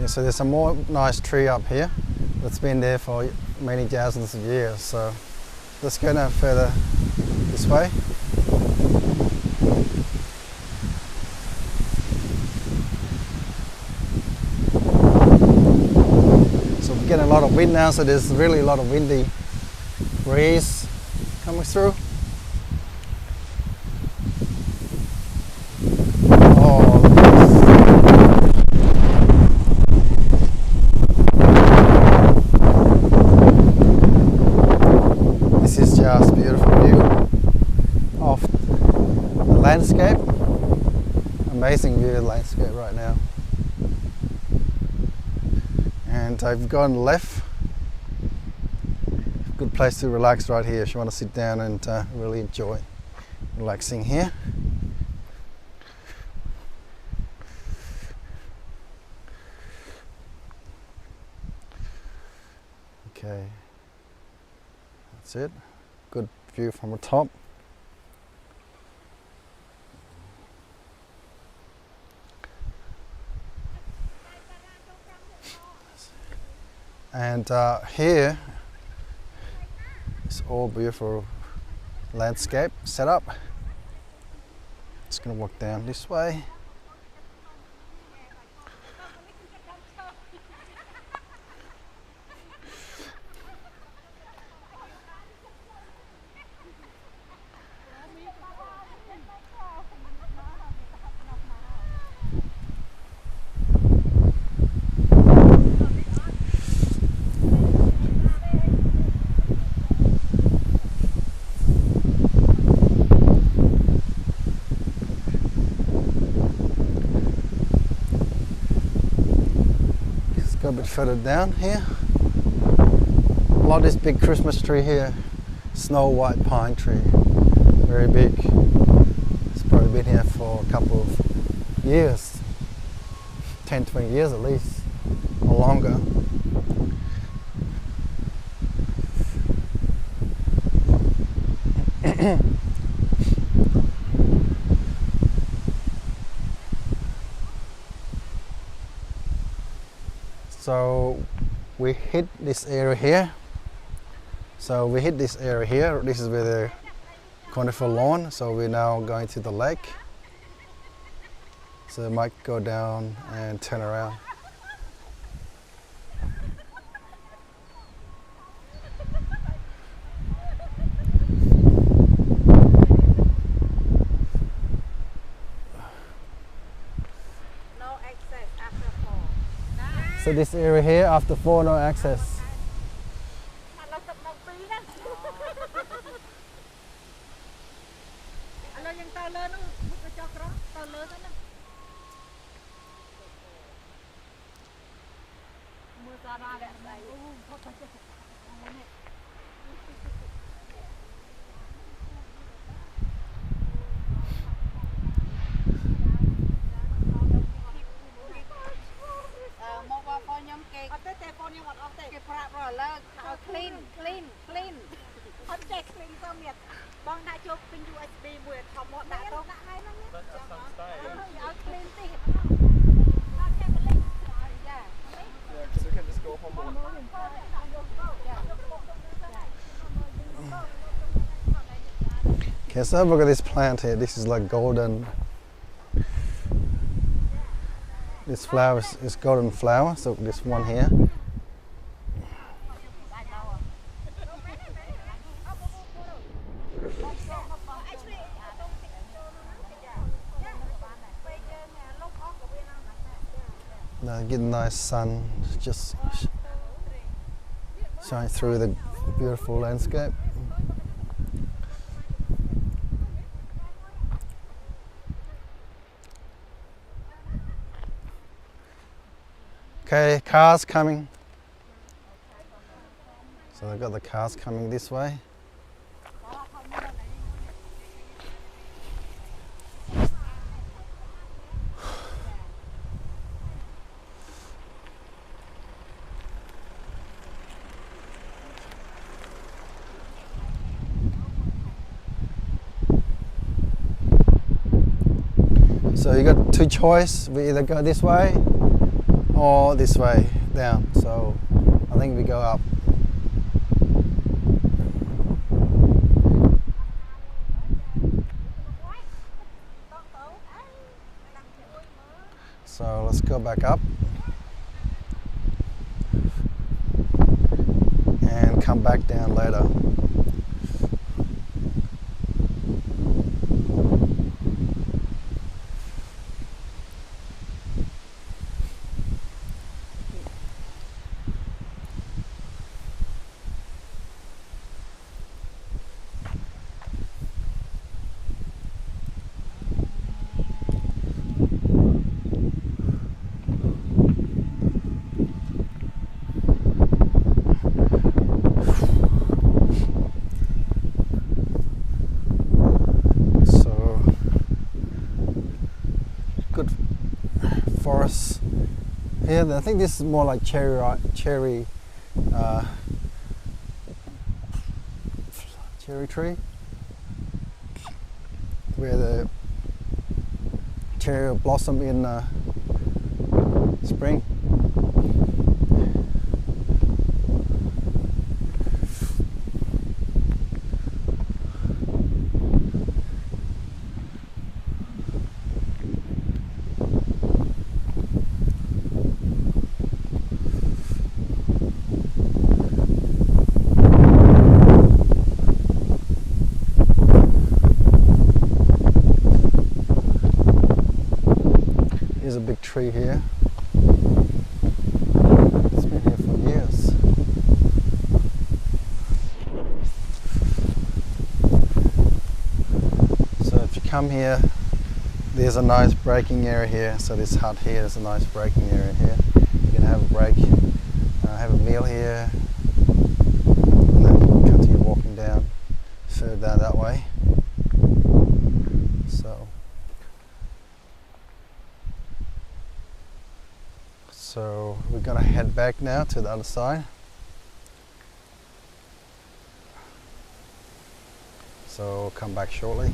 Yeah, so there's some more nice tree up here that's been there for many thousands of years. So let's go now further this way. So we're getting a lot of wind now, so there's really a lot of windy breeze coming through. Oh, look at this. This is just a beautiful view of the landscape. Amazing view of the landscape right now. And I've gone left. Good place to relax right here if you want to sit down and really enjoy relaxing here. Okay, that's it. Good view from the top. And here is all beautiful landscape set up. Just gonna walk down this way. Go a bit further down here. A lot of this big Christmas tree here, snow white pine tree, very big. It's probably been here for a couple of years, 10, 20 years at least, or longer. So we hit this area here. This is where the conifer lawn. So we're now going to the lake. So I might go down and turn around. So this area here, after 4, no access. Okay, so look at this plant here. This is like golden. This flower is golden flower. So this one here. Now get a nice sun just shine through the beautiful landscape. Okay, cars coming. So they've got the cars coming this way. So you got two choices. We either go this way or this way down. So I think we go up. So let's go back up and come back down later. Good forests here. I think this is more like cherry tree, where the cherry will blossom in spring. Here's a big tree here. It's been here for years. So if you come here, there's a nice breaking area here. So this hut here is a nice breaking area here. You can have a break, have a meal here, and then continue walking down, further down that way. So we're going to head back now to the other side. So we'll come back shortly.